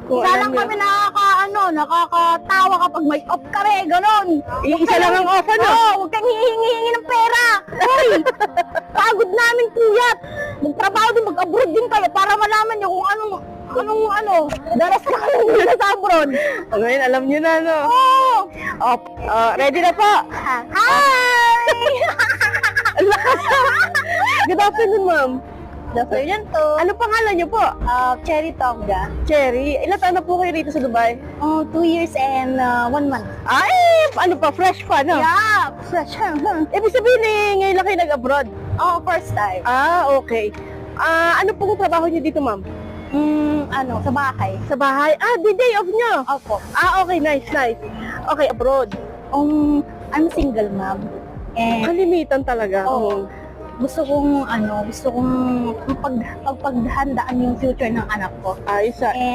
Kung Isa alam lang niyo. kami nakakatawa kapag may off kami, ganon. Isa lang ang off, ano? Oo, huwag kang hihingi ng pera. Hoy, pagod namin puyat. Magtrabaho din, mag-abroad din kayo para malaman nyo kung anong daras na kami nila sa abroad. Ngayon, alam niyo na, no? Oo. Oh, ready na po. Hi! Ang lakas. Good afternoon, ma'am. So, yun to. Ano pangalan niyo po? Cherry Tonga. Cherry. Ilan taon na po kayo rito sa Dubai? 2 years and 1 month. Ay, ano pa? Fresh pa, no? Yeah, fresh. Ibig sabihin ngayon lang kayo nag-abroad. First time. Okay. Ano pong trabaho niyo dito, ma'am? Sa bahay. Sa bahay? The day off niyo? Opo. Okay, nice. Okay, abroad. I'm single, ma'am. And Kalimitan talaga. Oo. gusto kong mapaghandaan yung future ng anak ko. Ayos,